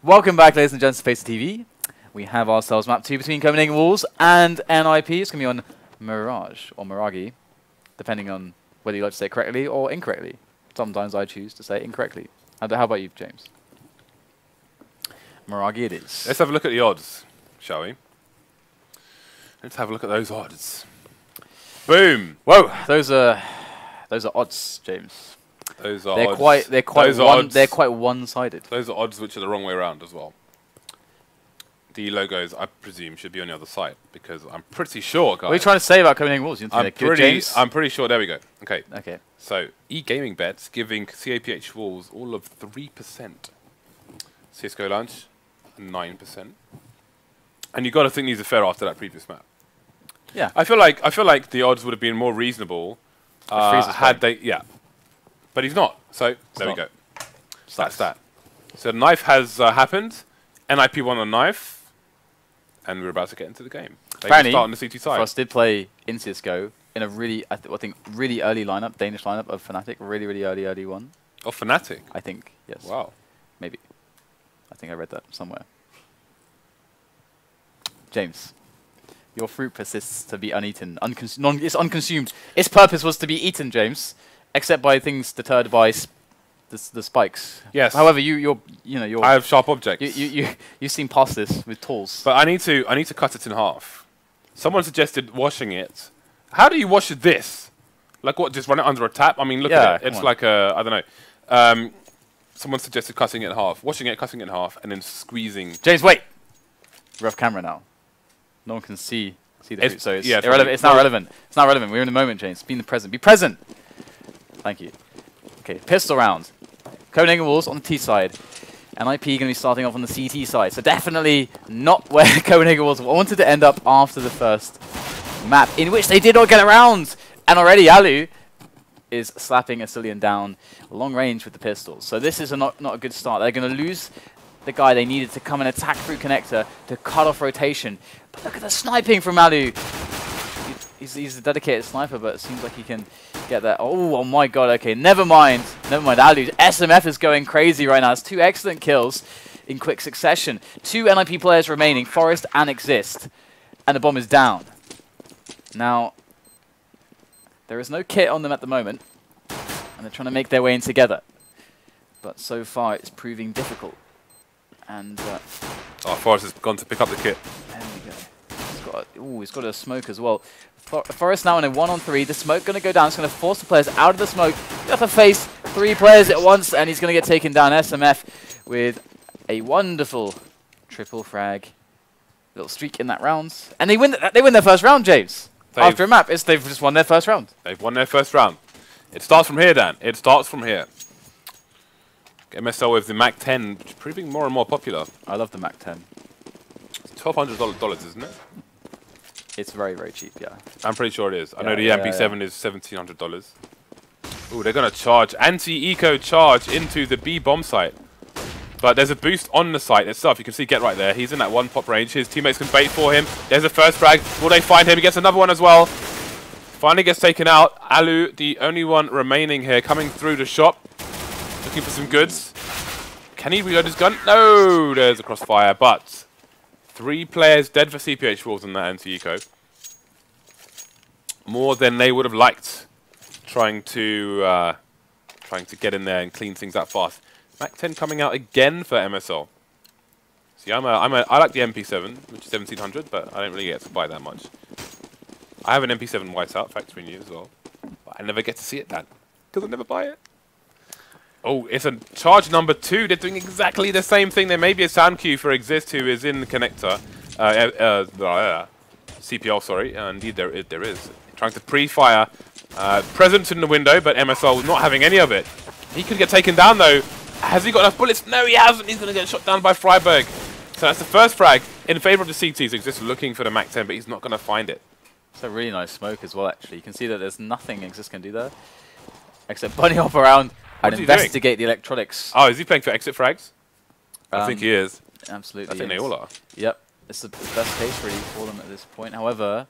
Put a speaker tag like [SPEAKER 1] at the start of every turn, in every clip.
[SPEAKER 1] Welcome back, ladies and gents, to Face TV. We have ourselves map 2 between Copenhagen Wolves and NiP. It's going to be on Mirage, or Miragi, depending on whether you like to say it correctly or incorrectly. Sometimes I choose to say it incorrectly. How about you, James? Miragi it is.
[SPEAKER 2] Let's have a look at the odds, shall we? Let's have a look at those odds. Boom!
[SPEAKER 1] Whoa, those are odds, James.
[SPEAKER 2] Those are
[SPEAKER 1] odds. They're quite one-sided.
[SPEAKER 2] Those are odds which are the wrong way around as well. The logos, I presume, should be on the other side because I'm pretty sure, guys.
[SPEAKER 1] What are you trying to say about Copenhagen Wolves?
[SPEAKER 2] I'm pretty sure. There we go. Okay.
[SPEAKER 1] Okay.
[SPEAKER 2] So e-gaming bets giving CAPH Wolves all of 3%. CS:GO Launch 9%. And you got to think these are fair after that previous map.
[SPEAKER 1] Yeah.
[SPEAKER 2] I feel like the odds would have been more reasonable had they. Yeah. But he's not. So there we go. That's that. So the knife has happened. NiP won the knife, and we're about to get into the game.
[SPEAKER 1] Apparently,
[SPEAKER 2] start on the CT side.
[SPEAKER 1] Frost did play in CS:GO in a really, I think, really early lineup, Danish lineup of Fnatic, really early one.
[SPEAKER 2] Oh, Fnatic.
[SPEAKER 1] I think, yes.
[SPEAKER 2] Wow.
[SPEAKER 1] Maybe. I think I read that somewhere. James, your fruit persists to be uneaten. It's unconsumed. Its purpose was to be eaten, James, except by things deterred by the spikes.
[SPEAKER 2] Yes.
[SPEAKER 1] However, you're
[SPEAKER 2] I have sharp objects.
[SPEAKER 1] You've seen past this with tools.
[SPEAKER 2] But I need to cut it in half. Someone suggested washing it. How do you wash this? Like what? Just run it under a tap? I mean, look at it. It's like a I don't know. Someone suggested cutting it in half, washing it, cutting it in half, and then squeezing.
[SPEAKER 1] James, wait. We have camera now. No one can see the fruit, so it's irrelevant. It's not relevant. It's not relevant. We're in the moment, James. Be in the present. Be present. Thank you. Okay, pistol round. Copenhagen Wolves on the T side. NiP going to be starting off on the CT side. So definitely not where Copenhagen Wolves wanted to end up after the first map, in which they did not get around. And already Allu is slapping AcilioN down long range with the pistols. So this is not a good start. They're going to lose the guy they needed to come and attack through connector to cut off rotation. But look at the sniping from Allu. He's a dedicated sniper, but it seems like he can get that. Oh my god, okay, never mind. Allu, SMF is going crazy right now. It's 2 excellent kills in quick succession. 2 NiP players remaining, Forest and Xizt. And the bomb is down. Now, there is no kit on them at the moment, and they're trying to make their way in together. But so far, it's proving difficult. And
[SPEAKER 2] Forest has gone to pick up the kit.
[SPEAKER 1] There we go. He's got a smoke as well. Forest now in a 1-on-3. The smoke going to go down. It's going to force the players out of the smoke. You have to face 3 players at once, and he's going to get taken down. SMF with a wonderful triple frag. Little streak in that round. And they win their first round, James. After a map, they've just won their first round.
[SPEAKER 2] They've won their first round. It starts from here, Dan. It starts from here. MSL with the Mac 10 proving more and more popular.
[SPEAKER 1] I love the Mac 10.
[SPEAKER 2] It's $1,200, isn't it?
[SPEAKER 1] It's very cheap, yeah.
[SPEAKER 2] I'm pretty sure it is. I know the MP7 is $1,700. Ooh, they're going to charge. Anti-eco charge into the B bomb site. But there's a boost on the site itself. You can see Get right there. He's in that 1 pop range. His teammates can bait for him. There's a first frag. Will they find him? He gets another one as well. Finally gets taken out. Allu, the only one remaining here, coming through the shop. Looking for some goods. Can he reload his gun? No! There's a crossfire, but 3 players dead for CPH Wolves on that anti-eco. More than they would have liked. Trying to get in there and clean things up fast. Mac 10 coming out again for MSL. See, I like the MP7, which is 1,700, but I don't really get to buy that much. I have an MP7 whiteout, factory new as well. But I never get to see it, Dan, because I never buy it. Oh, it's a charge number 2. They're doing exactly the same thing. There may be a sound cue for Xizt, who is in the connector. CPL, sorry. Indeed, there is. Trying to pre-fire. Presence in the window, but MSL not having any of it. He could get taken down, though. Has he got enough bullets? No, he hasn't. He's going to get shot down by Friberg. So that's the first frag in favour of the CTs. Xizt looking for the Mac 10, but he's not going to find it.
[SPEAKER 1] It's a really nice smoke as well, actually. You can see that there's nothing Xizt can do there, except bunny hop around and investigate the electronics.
[SPEAKER 2] Oh, is he playing for exit frags? I think he is.
[SPEAKER 1] Absolutely.
[SPEAKER 2] I think they all are.
[SPEAKER 1] Yep. It's the best case, really, for them at this point. However,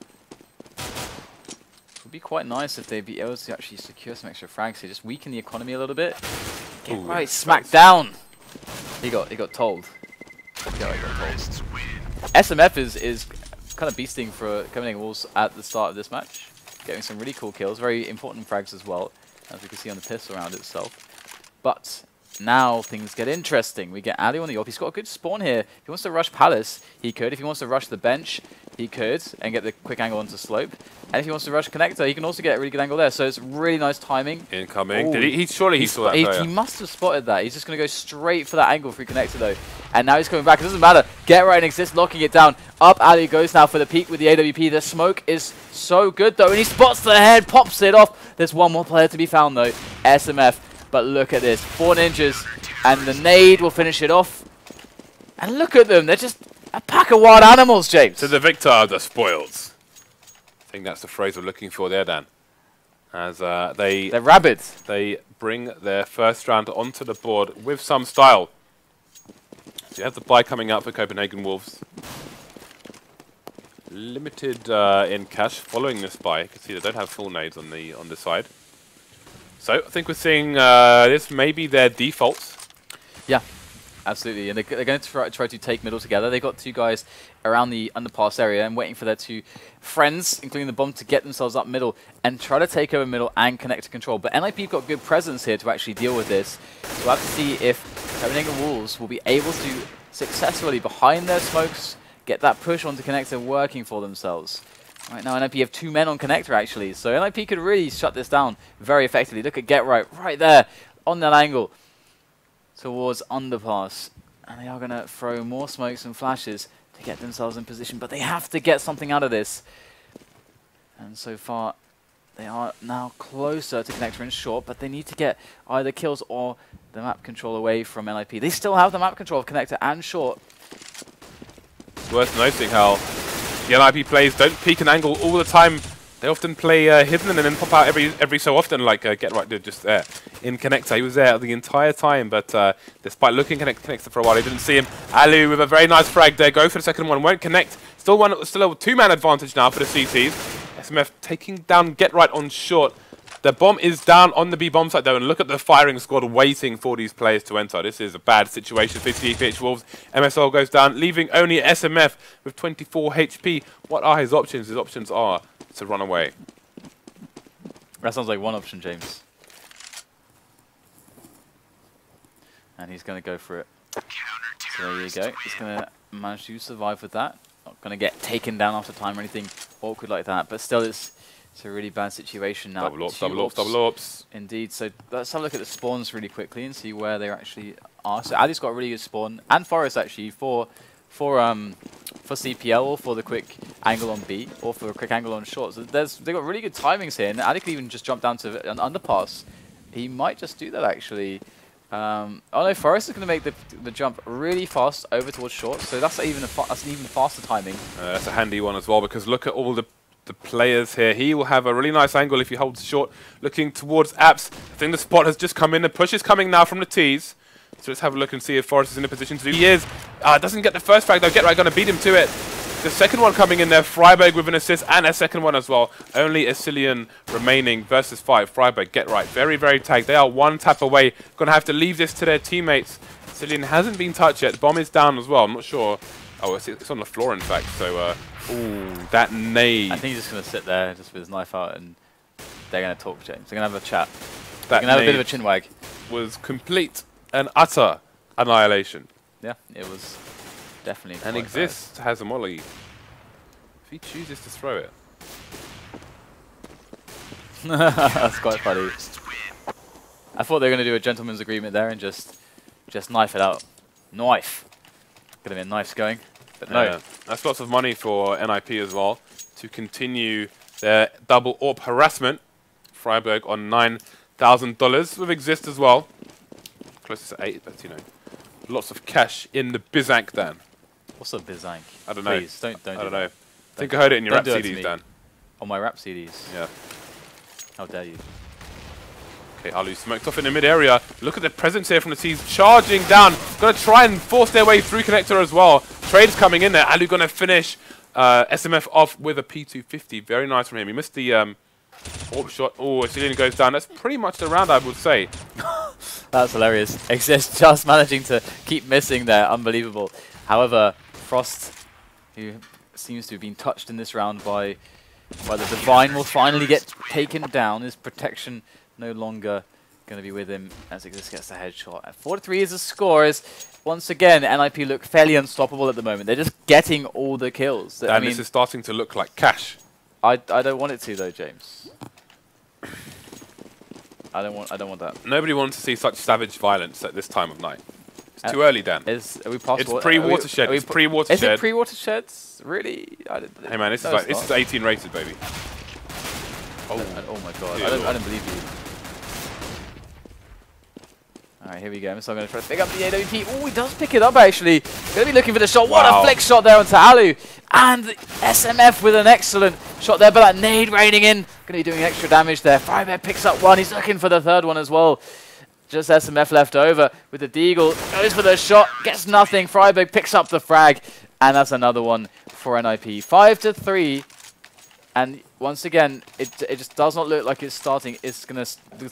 [SPEAKER 1] it would be quite nice if they'd be able to actually secure some extra frags here. Just weaken the economy a little bit. Get right smacked down. He got told. SMF is kind of beasting for Copenhagen Wolves at the start of this match. Getting some really cool kills, very important frags as well, as we can see on the pistol round itself. But now things get interesting. We get allu on the AWP. He's got a good spawn here. If he wants to rush Palace, he could. If he wants to rush the bench, he could, and get the quick angle onto slope. And if he wants to rush connector, he can also get a really good angle there. So it's really nice timing.
[SPEAKER 2] Incoming. Did he surely he saw that.
[SPEAKER 1] He must have spotted that. He's just going to go straight for that angle through connector though. And now he's coming back. It doesn't matter. Get right and Xizt, locking it down. Up allu goes now for the peak with the AWP. The smoke is so good though, and he spots the head, pops it off. There's one more player to be found though, SMF. But look at this, 4 ninjas, and the nade will finish it off. And look at them, they're just a pack of wild animals, James.
[SPEAKER 2] To the victor of the spoils. I think that's the phrase we're looking for there, Dan. As they're rabid. They bring their first round onto the board with some style. So you have the buy coming out for Copenhagen Wolves. Limited in cash following this buy. You can see they don't have full nades on the side. So I think we're seeing this may be their default.
[SPEAKER 1] Yeah, absolutely. And they're going to try to take middle together. They've got 2 guys around the underpass area and waiting for their 2 friends, including the bomb, to get themselves up middle and try to take over middle and connect to control. But NiP have got good presence here to actually deal with this. So we'll have to see if Copenhagen Wolves will be able to successfully, behind their smokes, get that push onto connector working for themselves. Right now, NiP have 2 men on connector, actually. So NiP could really shut this down very effectively. Look at Get right there, on that angle, towards underpass. And they are going to throw more smokes and flashes to get themselves in position. But they have to get something out of this. And so far, they are now closer to connector and short. But they need to get either kills or the map control away from NiP. They still have the map control of connector and short.
[SPEAKER 2] It's worth noting how the NiP plays don't peek an angle all the time. They often play hidden and then pop out every so often, like Get Right did just there. In connector, he was there the entire time, but despite looking connector for a while, he didn't see him. Allu with a very nice frag there, go for the second one, won't connect. Still a 2-man advantage now for the CTs. SMF taking down Get Right on short. The bomb is down on the B bomb site though, and look at the firing squad waiting for these players to enter. This is a bad situation for CTH Wolves. MSL goes down, leaving only SMF with 24 HP. What are his options? His options are to run away.
[SPEAKER 1] That sounds like one option, James. And he's going to go for it. So there you go. He's going to manage to survive with that. Not going to get taken down after time or anything awkward like that, but still it's a really bad situation now.
[SPEAKER 2] Double ops.
[SPEAKER 1] Indeed. So let's have a look at the spawns really quickly and see where they actually are. So Ali's got a really good spawn, and Forest actually for CPL, or for the quick angle on B, or for a quick angle on short. So they've got really good timings here, and Ali could even just jump down to an underpass. He might just do that actually. Oh no, Forest is going to make the jump really fast over towards short, so that's even an even faster timing.
[SPEAKER 2] That's a handy one as well, because look at all the players here. He will have a really nice angle if he holds short, looking towards Apps. I think the spot has just come in. The push is coming now from the T's. So let's have a look and see if Forest is in a position to do. He is. Doesn't get the first frag though. Get Right going to beat him to it. The second one coming in there. Friberg with an assist and a second one as well. Only AcilioN remaining versus 5. Friberg, Get Right. Very, very tagged. They are 1 tap away. Going to have to leave this to their teammates. AcilioN hasn't been touched yet. The bomb is down as well. I'm not sure. Oh, it's on the floor in fact. So, ooh, that nade.
[SPEAKER 1] I think he's just going to sit there just with his knife out and they're going to talk, James. They're going to have a chat.
[SPEAKER 2] They're
[SPEAKER 1] going to have a bit of a chin wag.
[SPEAKER 2] Was complete and utter annihilation.
[SPEAKER 1] Yeah, it was definitely.
[SPEAKER 2] And Xizt has a molly. If he chooses to throw it.
[SPEAKER 1] That's quite funny. I thought they were going to do a gentleman's agreement there and just knife it out. Knife. Gonna be a knife going, but no.
[SPEAKER 2] That's lots of money for NiP as well to continue their double AWP harassment. Friberg on $9,000 with Xizt as well. Closest to 8, but you know, lots of cash in the Bizank, Dan.
[SPEAKER 1] What's a Bizank?
[SPEAKER 2] I don't know.
[SPEAKER 1] Please, don't
[SPEAKER 2] I don't know. I think I heard it in your rap CDs, Dan.
[SPEAKER 1] On my rap CDs?
[SPEAKER 2] Yeah.
[SPEAKER 1] How dare you?
[SPEAKER 2] Okay, allu smoked off in the mid area. Look at the presence here from the T's charging down. Gonna try and force their way through connector as well. Trade's coming in there. Allu gonna finish SMF off with a P250. Very nice from him. He missed the AWP shot. Oh, AcilioN goes down. That's pretty much the round, I would say.
[SPEAKER 1] That's hilarious. Xizt just managing to keep missing there. Unbelievable. However, Frost, who seems to have been touched in this round by the Divine, will finally get taken down. His protection no longer going to be with him as Xizt gets the headshot. At 4-3 is the score. Is once again, NiP look fairly unstoppable at the moment. They're just getting all the kills.
[SPEAKER 2] And this is starting to look like cash.
[SPEAKER 1] I don't want it to though, James. I don't want that.
[SPEAKER 2] Nobody wants to see such savage violence at this time of night. It's too early, Dan.
[SPEAKER 1] Are we past
[SPEAKER 2] it's pre-watershed. It's pre-watershed.
[SPEAKER 1] Is it pre-watersheds? Really?
[SPEAKER 2] Hey man, this is 18 rated, baby.
[SPEAKER 1] Oh my god! I don't believe you. All right, here we go. MSL going to try to pick up the AWP. Oh, he does pick it up actually. Going to be looking for the shot. What a flick shot there onto allu, and SMF with an excellent shot there. But that nade raining in, going to be doing extra damage there. Friberg picks up one. He's looking for the third one as well. Just SMF left over with the deagle. Goes for the shot, gets nothing. Friberg picks up the frag, and that's another one for NiP. 5-3, and once again, it just does not look like it's starting. This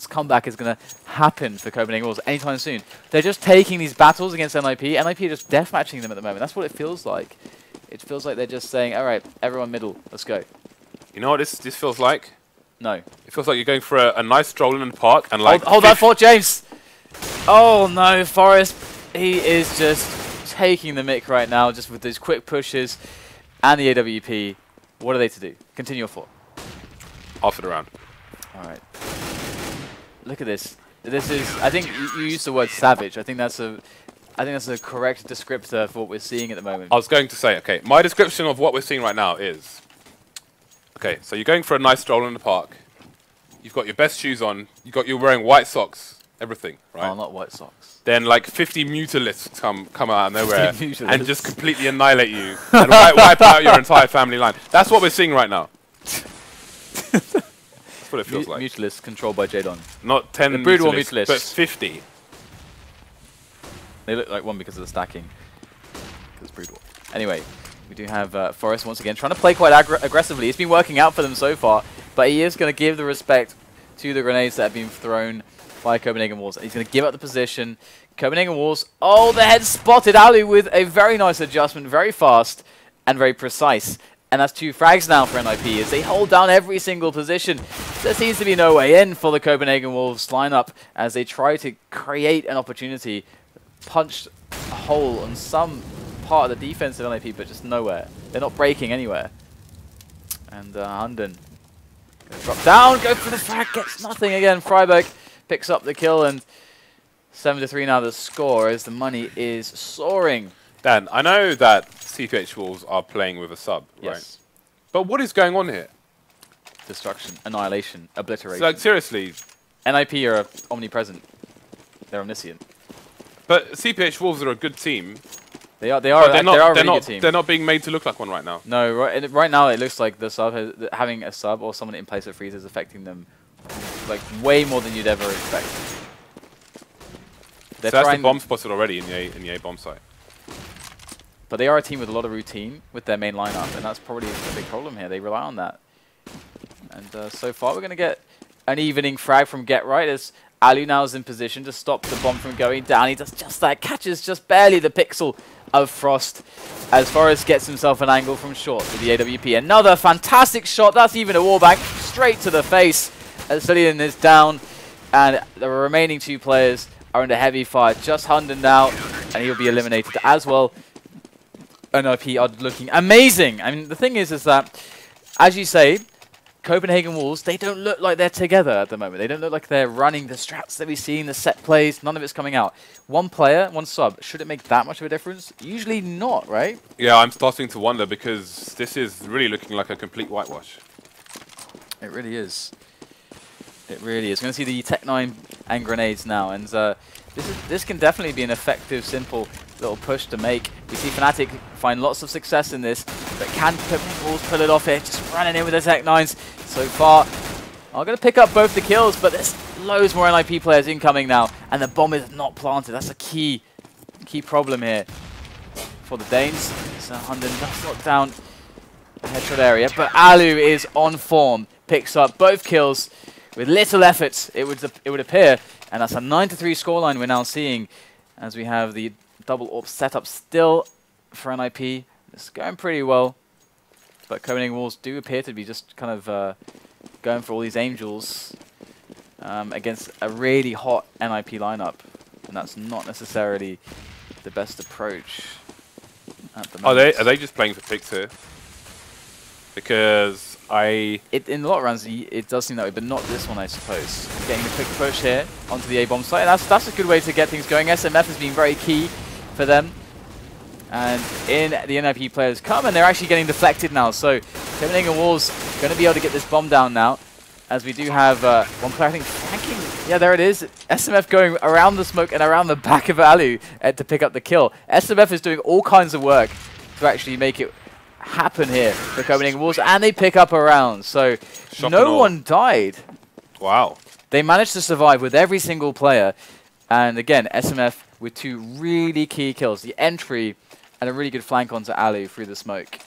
[SPEAKER 1] comeback is gonna happen for Copenhagen Wolves anytime soon. They're just taking these battles against NiP. NiP are just deathmatching them at the moment. That's what it feels like. It feels like they're just saying, "All right, everyone middle, let's go."
[SPEAKER 2] You know what this feels like?
[SPEAKER 1] No.
[SPEAKER 2] It feels like you're going for a nice stroll in the park and like.
[SPEAKER 1] Hold that thought, James. Oh no, Forest. He is just taking the mick right now, just with those quick pushes and the AWP. What are they to do? Continue your thought.
[SPEAKER 2] After the round.
[SPEAKER 1] All right. Look at this. This is. I think you used the word savage. I think that's a correct descriptor for what we're seeing at the moment.
[SPEAKER 2] I was going to say, okay, my description of what we're seeing right now is. Okay, so you're going for a nice stroll in the park. You've got your best shoes on. You're wearing white socks. Everything, right?
[SPEAKER 1] Oh, not white socks.
[SPEAKER 2] Then like 50 mutalists come out of nowhere and just completely annihilate you and wipe out your entire family line. That's what we're seeing right now. That's what it feels like.
[SPEAKER 1] Mutalists controlled by JZFB.
[SPEAKER 2] Not 10 mutalists, but 50.
[SPEAKER 1] They look like one because of the stacking. Because Brood War. Anyway, we do have Forest once again trying to play quite aggressively. It's been working out for them so far, but he is going to give the respect to the grenades that have been thrown by Copenhagen Wolves. He's going to give up the position. Copenhagen Wolves, oh, the head spotted allu with a very nice adjustment, very fast and very precise. And that's 2 frags now for NiP as they hold down every single position. There seems to be no way in for the Copenhagen Wolves lineup as they try to create an opportunity, punch a hole on some part of the defense of NiP, but just nowhere. They're not breaking anywhere. And HUNDEN gonna drop down, go for the frag, gets nothing again. Friberg picks up the kill, and 7-3 now the score as the money is soaring.
[SPEAKER 2] Dan, I know that CPH Wolves are playing with a sub, right? But what is going on here?
[SPEAKER 1] Destruction, annihilation, obliteration.
[SPEAKER 2] So, like, seriously.
[SPEAKER 1] NiP are omnipresent. They're omniscient.
[SPEAKER 2] But CPH Wolves are a good team.
[SPEAKER 1] They are a really good team.
[SPEAKER 2] They're not being made to look like one right now.
[SPEAKER 1] No, right now it looks like the sub having a sub or someone in place of Friis is affecting them like way more than you'd ever expect.
[SPEAKER 2] So that's the bomb spotted already in the A bomb site.
[SPEAKER 1] But they are a team with a lot of routine with their main lineup, and that's probably a big problem here. They rely on that. And so far we're going to get an evening frag from Get Right as allu now is in position to stop the bomb from going down. He does just that, catches just barely the pixel of Frost as Forest gets himself an angle from short with the AWP. Another fantastic shot. That's even a wallbang straight to the face. AcilioN is down, and the remaining 2 players are under heavy fire. Just HUNDEN now, and he'll be eliminated as well. NiP are looking amazing. I mean, the thing is that, as you say, Copenhagen Wolves, they don't look like they're together at the moment. They don't look like they're running the strats that we've seen, the set plays. None of it's coming out. One player, one sub. Should it make that much of a difference? Usually not, right?
[SPEAKER 2] Yeah, I'm starting to wonder because this is really looking like a complete whitewash.
[SPEAKER 1] It really is. It really is. We're going to see the Tech 9 and grenades now, and this can definitely be an effective, simple little push to make. We see Fnatic find lots of success in this, but can Wolves pull it off here? Just running in with the Tech 9s so far. I'm going to pick up both the kills, but there's loads more NiP players incoming now, and the bomb is not planted. That's a key problem here for the Danes. So HUNDEN does lock down the headshot area, but allu is on form, picks up both kills with little effort, it would appear. And that's a 9-3 scoreline we're now seeing as we have the double AWP setup still for NiP. It's going pretty well. But Copenhagen Wolves do appear to be just kind of going for all these angels against a really hot NiP lineup. And that's not necessarily the best approach at the moment.
[SPEAKER 2] Are they just playing for picks here? Because in
[SPEAKER 1] a lot of rounds it does seem that way, but not this one, I suppose. Getting a quick push here onto the A bomb site, and that's a good way to get things going. SMF has been very key for them, and in the NiP players come, and they're actually getting deflected now. So Copenhagen Wolves going to be able to get this bomb down now, as we do have one player I think flanking. Yeah, there it is. SMF going around the smoke and around the back of allu to pick up the kill. SMF is doing all kinds of work to actually make it happen here for Copenhagen Wolves, and they pick up a round. So no one died.
[SPEAKER 2] Wow.
[SPEAKER 1] They managed to survive with every single player. And again, SMF with 2 really key kills. The entry and a really good flank onto allu through the smoke.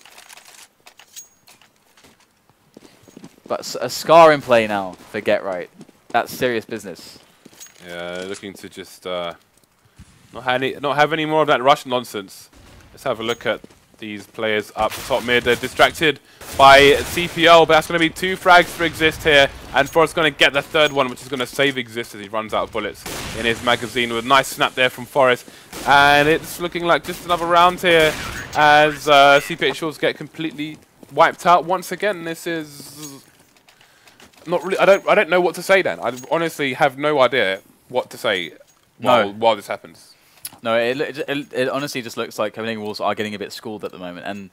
[SPEAKER 1] But a Scar in play now for Get Right. That's serious business.
[SPEAKER 2] Yeah, looking to just not have any more of that rush nonsense. Let's have a look at these players up top mid. They're distracted by CPL, but that's going to be 2 frags for Xizt here, and Forrest's going to get the 3rd one, which is going to save Xizt as he runs out of bullets in his magazine with a nice snap there from Forrest. And it's looking like just another round here as CPH Shores get completely wiped out once again. This is not really. I don't know what to say, Dan. I honestly have no idea what to say while this happens.
[SPEAKER 1] No, it honestly just looks like Copenhagen Wolves are getting a bit schooled at the moment, and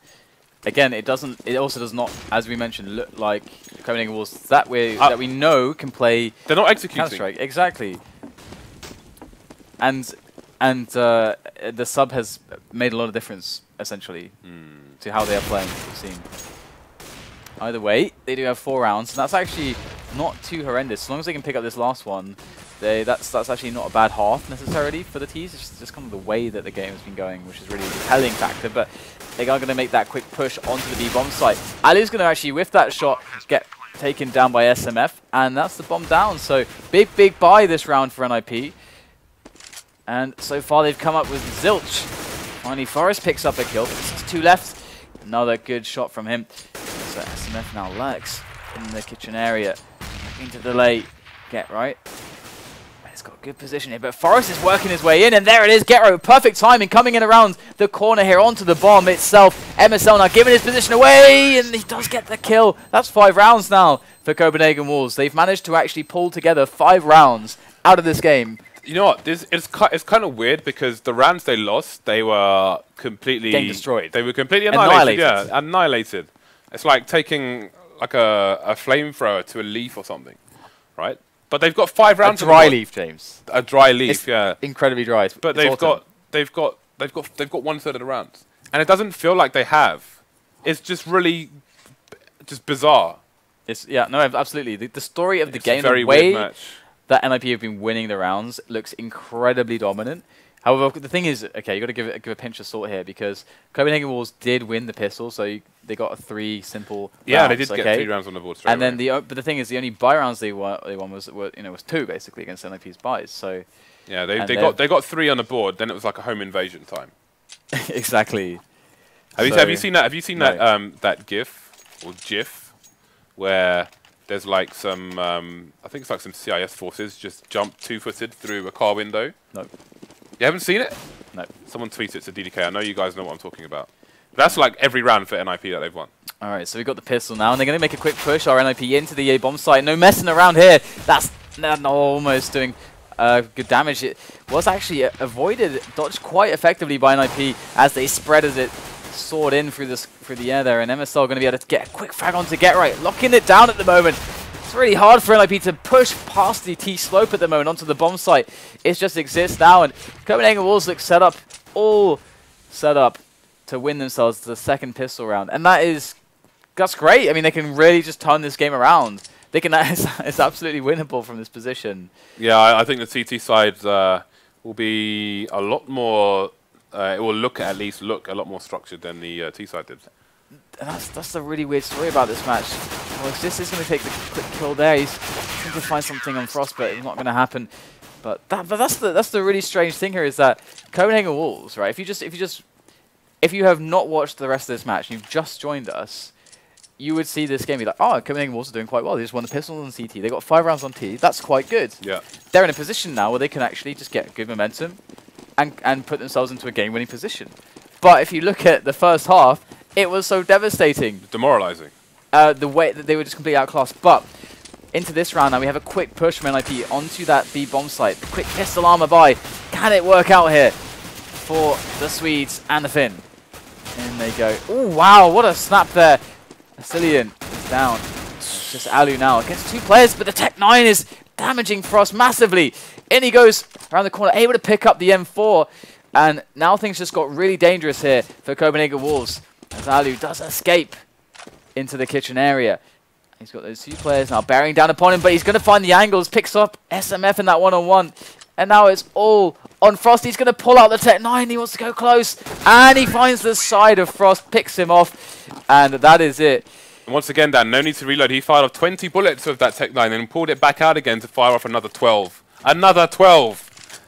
[SPEAKER 1] again, it also does not, as we mentioned, look like Copenhagen Wolves that we know can play.
[SPEAKER 2] They're not executing.
[SPEAKER 1] Counter-Strike, exactly. And the sub has made a lot of difference essentially to how they are playing. We've seen. Either way, they do have 4 rounds, and that's actually not too horrendous. As long as they can pick up this last one, that's actually not a bad half necessarily for the T's. It's just kind of the way that the game has been going, which is really the telling factor. But they are going to make that quick push onto the B bomb site. Allu's going to actually whiff that shot, get taken down by SMF, and that's the bomb down. So big buy this round for NiP. And so far they've come up with zilch. Finally, Forrest picks up a kill. There's 2 left. Another good shot from him. So SMF now lurks in the kitchen area. Looking to delay. Get Right. He's got a good position here, but Forrest is working his way in, and there it is. Get Right, perfect timing, coming in around the corner here onto the bomb itself. MSL now giving his position away, and he does get the kill. That's 5 rounds now for Copenhagen Wolves. They've managed to actually pull together 5 rounds out of this game.
[SPEAKER 2] You know what? It's kind of weird because the rounds they lost, they were completely
[SPEAKER 1] game destroyed.
[SPEAKER 2] They were completely annihilated. Yeah, annihilated. It's like taking like a flamethrower to a leaf or something, right? But they've got 5 rounds.
[SPEAKER 1] A dry leaf, James.
[SPEAKER 2] A dry leaf,
[SPEAKER 1] it's
[SPEAKER 2] yeah.
[SPEAKER 1] Incredibly dry.
[SPEAKER 2] But they've got 1/3 of the rounds, and it doesn't feel like they have. It's just really, just bizarre.
[SPEAKER 1] Absolutely. The story of the game,
[SPEAKER 2] very
[SPEAKER 1] the way
[SPEAKER 2] weird match
[SPEAKER 1] that NiP have been winning the rounds looks incredibly dominant. However, the thing is, okay, you got to give a pinch of salt here because Copenhagen Wolves did win the pistol, so they got 3 simple rounds.
[SPEAKER 2] Yeah, they did get 3 rounds on the board straight
[SPEAKER 1] away. And then but the thing is, the only buy rounds they won was 2 basically against NiP's buys. So
[SPEAKER 2] yeah, they got 3 on the board. Then it was like a home invasion time.
[SPEAKER 1] Exactly.
[SPEAKER 2] Have you seen that? Have you seen that GIF or GIF where there's like some I think it's like some CIS forces just jump 2-footed through a car window?
[SPEAKER 1] No.
[SPEAKER 2] You haven't seen it?
[SPEAKER 1] No.
[SPEAKER 2] Someone tweets it to DDK. I know you guys know what I'm talking about. That's like every round for NiP that they've won.
[SPEAKER 1] All right, so we've got the pistol now, and they're going to make a quick push, our NiP, into the A bomb site. No messing around here. That's almost doing good damage. It was actually avoided, dodged quite effectively by NiP as they spread as it soared in through the air there, and MSL going to be able to get a quick frag on to Get Right, locking it down at the moment. It's really hard for NiP to push past the T-slope at the moment onto the bomb site. It just exists now, and Copenhagen Wolves look all set up to win themselves the 2nd pistol round. And that's great. I mean, they can really just turn this game around. They can. It's absolutely winnable from this position.
[SPEAKER 2] Yeah, I think the TT side will be a lot more, it will at least look a lot more structured than the T side did.
[SPEAKER 1] And that's the really weird story about this match. Well, Xizt is going to take the quick kill there. He's trying to find something on Frost, but it's not going to happen. But that's the really strange thing here is that Copenhagen Wolves, right? If you have not watched the rest of this match, you've just joined us, you would see this game and be like, oh, Copenhagen Wolves are doing quite well. They just won the pistols on CT. They got 5 rounds on T. That's quite good.
[SPEAKER 2] Yeah.
[SPEAKER 1] They're in a position now where they can actually just get good momentum and put themselves into a game-winning position. But if you look at the first half, it was so devastating.
[SPEAKER 2] Demoralizing.
[SPEAKER 1] The way that they were just completely outclassed. But into this round now, we have a quick push from NiP onto that B bomb site. Quick pistol armor buy. Can it work out here for the Swedes and the Finn? In they go. Oh, wow, what a snap there. AcilioN is down. It's just allu now against 2 players, but the Tech-9 is damaging Frost massively. In he goes around the corner, able to pick up the M4. And now things just got really dangerous here for Copenhagen Wolves as allu does escape into the kitchen area. He's got those 2 players now bearing down upon him, but he's going to find the angles, picks up SMF in that one-on-one. And now it's all on Frost. He's going to pull out the Tech-9. He wants to go close. And he finds the side of Frost, picks him off. And that is it.
[SPEAKER 2] And once again, Dan, no need to reload. He fired off 20 bullets with that Tech-9 and pulled it back out again to fire off another 12. Another 12!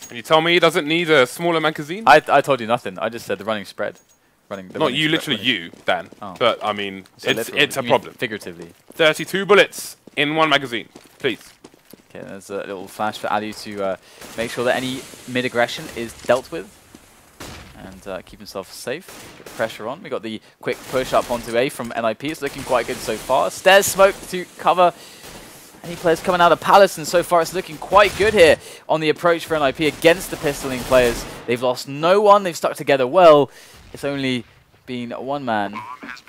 [SPEAKER 2] And you tell me he doesn't need a smaller magazine?
[SPEAKER 1] I told you nothing. I just said the running spread.
[SPEAKER 2] Not you, literally you, Dan. Oh. But, I mean, so it's a problem.
[SPEAKER 1] Figuratively.
[SPEAKER 2] 32 bullets in 1 magazine. Please.
[SPEAKER 1] Okay, there's a little flash for allu to make sure that any mid-aggression is dealt with and keep himself safe. Get the pressure on. We got the quick push up onto A from NiP. It's looking quite good so far. Stairs smoke to cover any players coming out of Palace, and so far it's looking quite good here on the approach for NiP against the pistoling players. They've lost no one. They've stuck together well. It's only been one man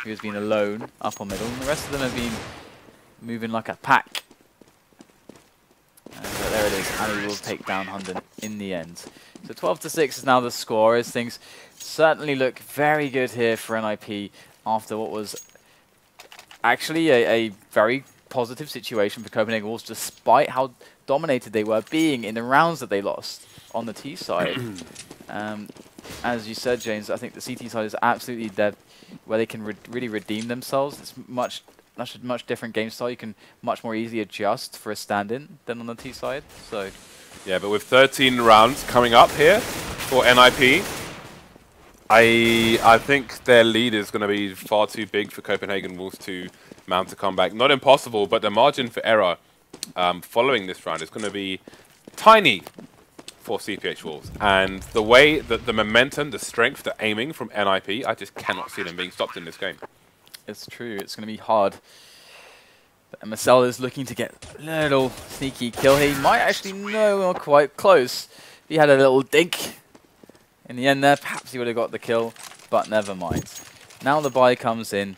[SPEAKER 1] who has been alone up on middle, and the rest of them have been moving like a pack. And there it is. allu will take down HUNDEN in the end. So 12-6 is now the score, as things certainly look very good here for NiP after what was actually a very positive situation for Copenhagen Wolves, despite how dominated they were being in the rounds that they lost on the T side. As you said, James, I think the CT side is absolutely dead, where they can really redeem themselves. It's a much different game style. You can much more easily adjust for a stand-in than on the T side. So,
[SPEAKER 2] yeah, but with 13 rounds coming up here for NiP, I think their lead is going to be far too big for Copenhagen Wolves to mount a comeback. Not impossible, but the margin for error following this round is going to be tiny for CPH Wolves. And the way that the momentum, the strength, the aiming from NiP, I just cannot see them being stopped in this game.
[SPEAKER 1] It's true. It's going to be hard. But MSL is looking to get a little sneaky kill. He might actually know quite close. He had a little dink in the end there. Perhaps he would have got the kill, but never mind. Now the buy comes in.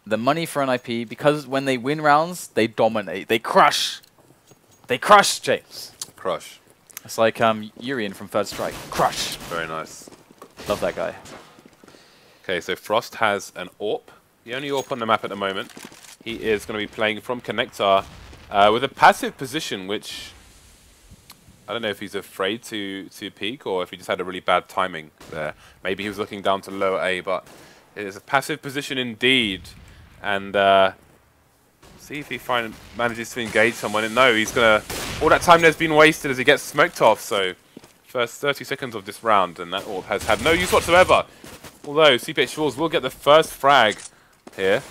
[SPEAKER 1] The money for NiP, because when they win rounds, they dominate. They crush. They crush, James.
[SPEAKER 2] Crush.
[SPEAKER 1] It's like Urian from Third Strike. Crush.
[SPEAKER 2] Very nice.
[SPEAKER 1] Love that guy.
[SPEAKER 2] Okay, so Frost has an AWP. The only AWP on the map at the moment. He is going to be playing from Connector with a passive position, which I don't know if he's afraid to peek or if he just had a really bad timing there. Maybe he was looking down to lower A, but it is a passive position indeed. And see if he manages to engage someone. And no, he's going to... All that time there's been wasted as he gets smoked off. So first 30 seconds of this round, and that AWP has had no use whatsoever. Although CPH Wolves will get the first frag here.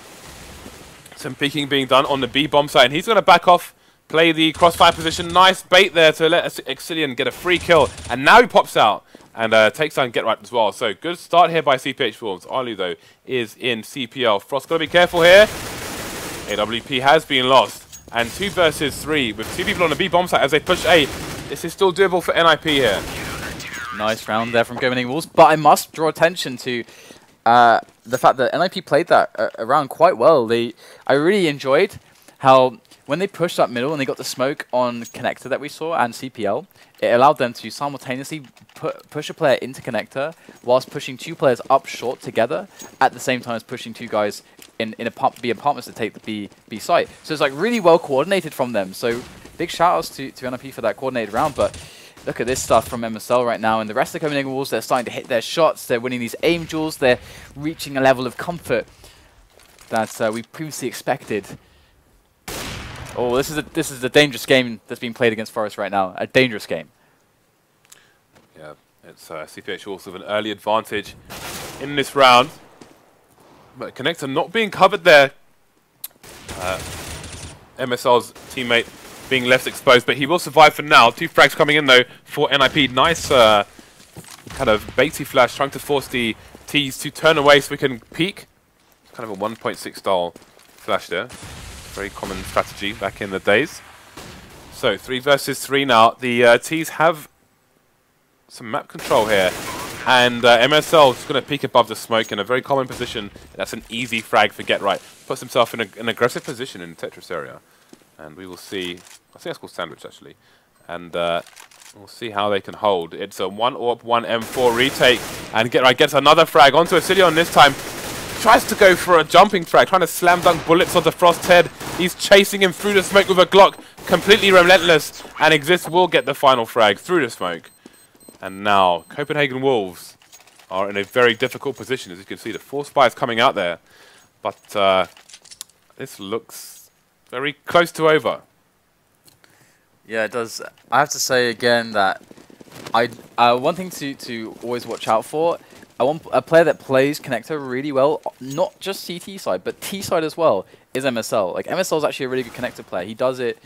[SPEAKER 2] Some peeking being done on the B bomb site, and he's going to back off, play the crossfire position. Nice bait there to let AcilioN get a free kill, and now he pops out and takes down Get Right as well. So good start here by CPH Wolves. allu though is in CPL. Frost got to be careful here. AWP has been lost, and 2 versus 3 with 2 people on the B bomb site as they push A. This is still doable for NiP here.
[SPEAKER 1] Nice round there from Copenhagen Wolves, but I must draw attention to the fact that NiP played that around quite well. I really enjoyed how when they pushed up middle and they got the smoke on Connector that we saw and CPL, it allowed them to simultaneously push a player into Connector whilst pushing 2 players up short together at the same time as pushing 2 guys in B apartments to take the B site. So it's like really well coordinated from them. So big shout outs to NiP for that coordinated round. But look at this stuff from MSL right now, and the rest of the Copenhagen Wolves, they're starting to hit their shots, they're winning these aim duels, they're reaching a level of comfort that we previously expected. Oh, this is a dangerous game that's being played against Forest right now. A dangerous game.
[SPEAKER 2] Yeah, it's CPH also with an early advantage in this round. But Connector not being covered there. MSL's teammate being left exposed, but he will survive for now. 2 frags coming in though for NiP. Nice kind of baity flash, trying to force the T's to turn away so we can peek. Kind of a 1.6 style flash there. Very common strategy back in the days. So 3 versus 3 now. The T's have some map control here. And MSL is going to peek above the smoke in a very common position. That's an easy frag for Get Right. Puts himself in an aggressive position in Tetris area. And we will see, I think that's called Sandwich actually. And we'll see how they can hold. It's a 1 AWP, 1 M4 retake. And Get Right gets another frag onto AcilioN this time. Tries to go for a jumping frag, trying to slam dunk bullets onto Frost's head. He's chasing him through the smoke with a Glock. Completely relentless. And Xizt will get the final frag through the smoke. And now, Copenhagen Wolves are in a very difficult position. As you can see, the 4 spies coming out there. But this looks very close to over.
[SPEAKER 1] Yeah, it does. I have to say again that one thing to always watch out for, I want a player that plays connector really well, not just CT side, but T side as well, is MSL. Like, MSL is actually a really good connector player. He does it,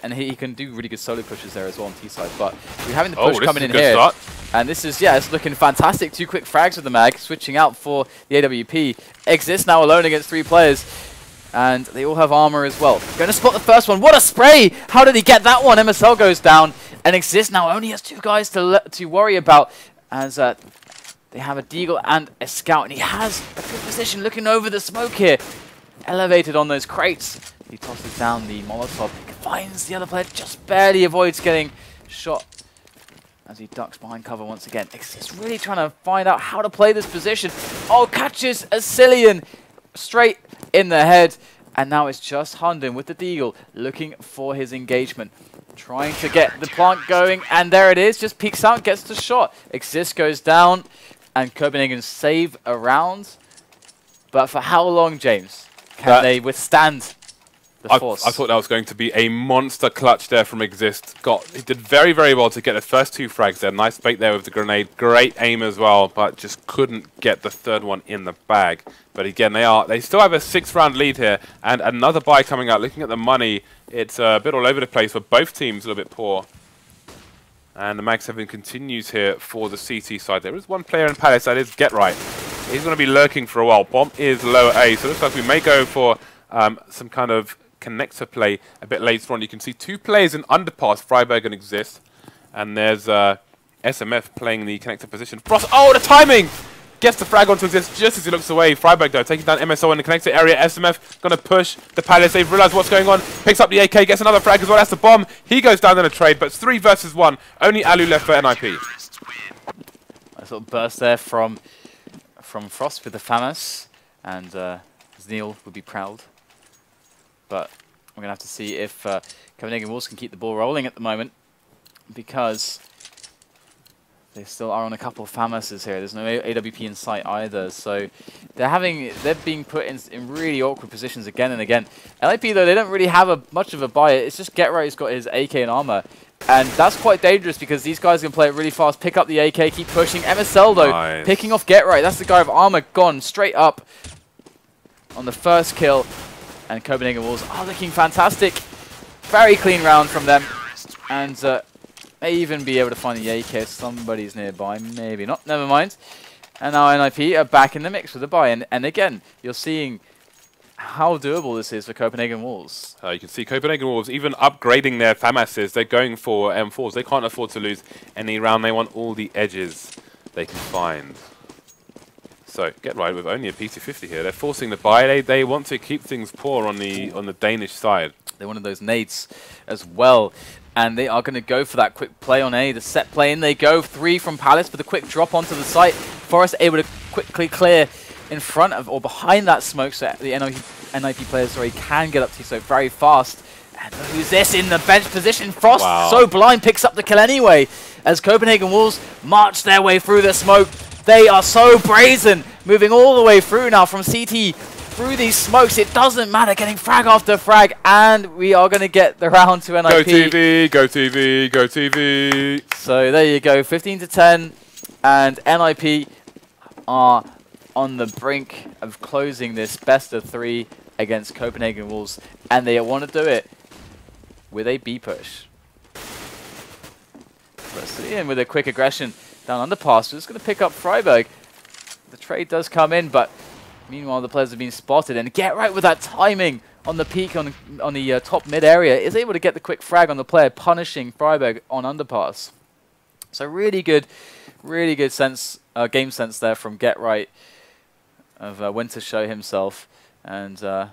[SPEAKER 1] and he can do really good solo pushes there as well on T side. But we're having the push coming in here. Start. And this is, yeah, it's looking fantastic. 2 quick frags with the mag, switching out for the AWP. Xizt now alone against 3 players. And they all have armor as well. Going to spot the first one. What a spray! How did he get that one? MSL goes down. And Xizt now only has 2 guys to worry about, as they have a Deagle and a Scout. And he has a good position looking over the smoke here. Elevated on those crates. He tosses down the Molotov. Finds the other player, just barely avoids getting shot as he ducks behind cover once again. Xizt really trying to find out how to play this position. Oh, catches AcilioN straight in the head. And now it's just HUNDEN with the Deagle looking for his engagement. Trying to get the plant going. And there it is. Just peeks out, gets the shot. Xizt goes down. And Copenhagen save a round. But for how long, James, can they withstand the force?
[SPEAKER 2] I thought that was going to be a monster clutch there from Xizt. He did very, very well to get the first 2 frags there. Nice bait there with the grenade. Great aim as well, but just couldn't get the 3rd one in the bag. But again, they still have a 6-round lead here. And another buy coming out. Looking at the money, it's a bit all over the place for both teams, a little bit poor. And the Mag 7 continues here for the CT side. There is 1 player in Palace, that is Get Right. He's going to be lurking for a while. Bomb is lower A, so it looks like we may go for some kind of connector play a bit later on. You can see 2 players in underpass, Friberg and Xizt. And there's SMF playing the connector position. Frost, oh, the timing! Gets the frag onto Xizt just as he looks away. Friberg, though, taking down MSL in the connector area. SMF going to push the Palace. They've realized what's going on. Picks up the AK, gets another frag as well. That's the bomb. He goes down in a trade, but it's 3 versus 1. Only Allu left for NiP.
[SPEAKER 1] A sort of burst there from Frost with the FAMAS. And Neil would be proud. But we're going to have to see if Copenhagen Wolves can keep the ball rolling at the moment. Because they still are on a couple of FAMASs here. There's no AWP in sight either, so they're being put in really awkward positions again and again. NiP though, they don't really have much of a buy. It's just Get Right who's got his AK and armor, and that's quite dangerous because these guys can play it really fast, pick up the AK, keep pushing. MSL though, picking off Get Right. That's the guy with armor gone straight up on the first kill, and Copenhagen Wolves are looking fantastic. Very clean round from them, and may even be able to find the AK if somebody's nearby. Maybe not. Never mind. And now NiP are back in the mix with the buy. And again, you're seeing how doable this is for Copenhagen Wolves.
[SPEAKER 2] You can see Copenhagen Wolves even upgrading their FAMASs. They're going for M4s. They can't afford to lose any round. They want all the edges they can find. So, Get Right with only a PT50 here. They're forcing the buy. They want to keep things poor on the Danish side.
[SPEAKER 1] They wanted those nades as well. And they are going to go for that quick play on A. The set play in they go. 3 from Palace for the quick drop onto the site. Forest able to quickly clear in front of or behind that smoke so the NiP players can get up to so very fast. And who's this in the bench position? Frost, so blind, picks up the kill anyway. As Copenhagen Wolves march their way through the smoke. They are so brazen, moving all the way through now from CT through these smokes. It doesn't matter, getting frag after frag, and we are going to get the round to NiP.
[SPEAKER 2] Go TV, go TV, go TV.
[SPEAKER 1] So there you go, 15-10, and NiP are on the brink of closing this best of 3 against Copenhagen Wolves, and they want to do it with a B push. Brazilian with a quick aggression down underpass. We're just going to pick up Friberg. The trade does come in, but meanwhile the players have been spotted, and get right with that timing on the peak on the top mid area is able to get the quick frag on the player, punishing Friberg on underpass. So really good sense, game sense there from Get Right of when to show himself, and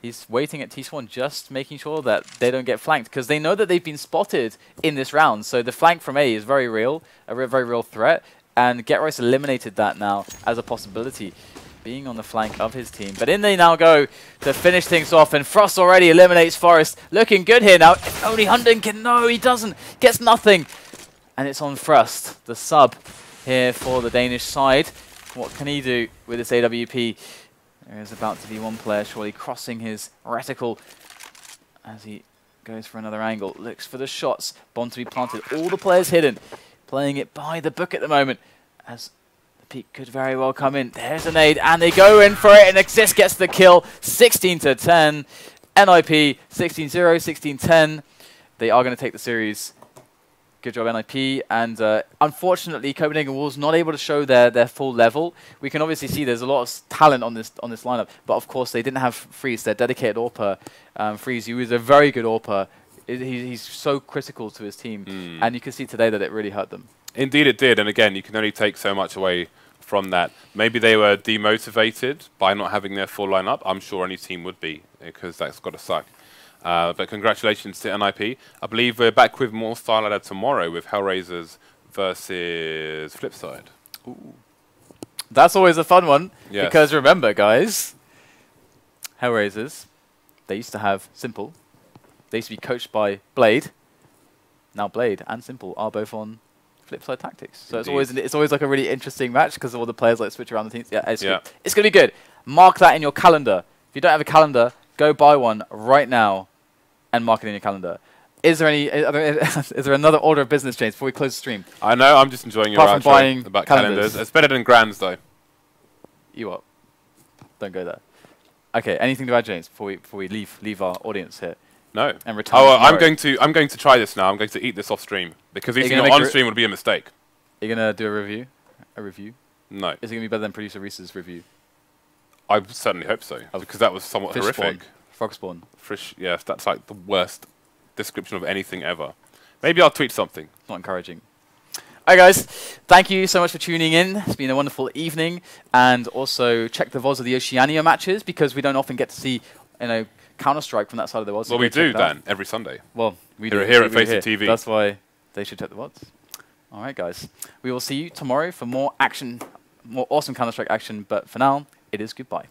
[SPEAKER 1] he's waiting at T1, just making sure that they don't get flanked, because they know that they've been spotted in this round. So the flank from A is very real, a very real threat, and Get Right's eliminated that now as a possibility, being on the flank of his team. But in they now go to finish things off, and Frost already eliminates Forest. Looking good here now. If only HUNDEN can. No, he doesn't. Gets nothing. And it's on Frost, the sub here for the Danish side. What can he do with this AWP? There is about to be one player surely crossing his reticle as he goes for another angle. Looks for the shots. Bomb to be planted. All the players hidden. Playing it by the book at the moment, as the peak could very well come in. There's a nade, and they go in for it, and Xizt gets the kill. 16-10. NiP 16-0, 16-10. They are going to take the series. Good job, NiP. And unfortunately, Copenhagen Wolves not able to show their full level. We can obviously see there's a lot of talent on this lineup, but of course they didn't have Friis, their dedicated AWPer. Friis, who is a very good AWPer. He's so critical to his team, and you can see today that it really hurt them. Indeed
[SPEAKER 2] it did, and again, you can only take so much away from that. Maybe they were demotivated by not having their full lineup. I'm sure any team would be, because that's got to suck. But congratulations to NiP. I believe we're back with more Style Ladder tomorrow with Hellraisers versus Flipside.
[SPEAKER 1] Ooh. That's always a fun one, yes. Because remember, guys, Hellraisers, they used to have Simple. They used to be coached by Blade. Now Blade and Simple are both on Flipside Tactics. So it's always like a really interesting match, because all the players like switch around the teams. Yeah, it's going to be good. Mark that in your calendar. If you don't have a calendar, go buy one right now and mark it in your calendar. Is there another order of business, James, before we close the stream?
[SPEAKER 2] I know, I'm just enjoying your outro about calendars. It's better than Grands, though.
[SPEAKER 1] You what? Don't go there. Okay, anything to add, James, before we leave our audience here?
[SPEAKER 2] No.
[SPEAKER 1] And return
[SPEAKER 2] I'm going to try this now. I'm going to eat this off stream, because eating it on stream would be a mistake.
[SPEAKER 1] Are you going to do a review? A review?
[SPEAKER 2] No.
[SPEAKER 1] Is it going to be better than Producer Reese's review?
[SPEAKER 2] I certainly hope so, because that was somewhat horrific.
[SPEAKER 1] Spawn. Frog spawn.
[SPEAKER 2] Fish, yes, that's like the worst description of anything ever. Maybe I'll tweet something.
[SPEAKER 1] Not encouraging. Alright guys, thank you so much for tuning in. It's been a wonderful evening, and also check the VODs of the Oceania matches, because we don't often get to see, Counter-Strike from that side of the world. So
[SPEAKER 2] well, we do, Dan, every Sunday.
[SPEAKER 1] Well, we do.
[SPEAKER 2] Here at Face It TV.
[SPEAKER 1] That's why they should check the VODs. Alright guys, we will see you tomorrow for more action, more awesome Counter-Strike action, but for now, it is goodbye.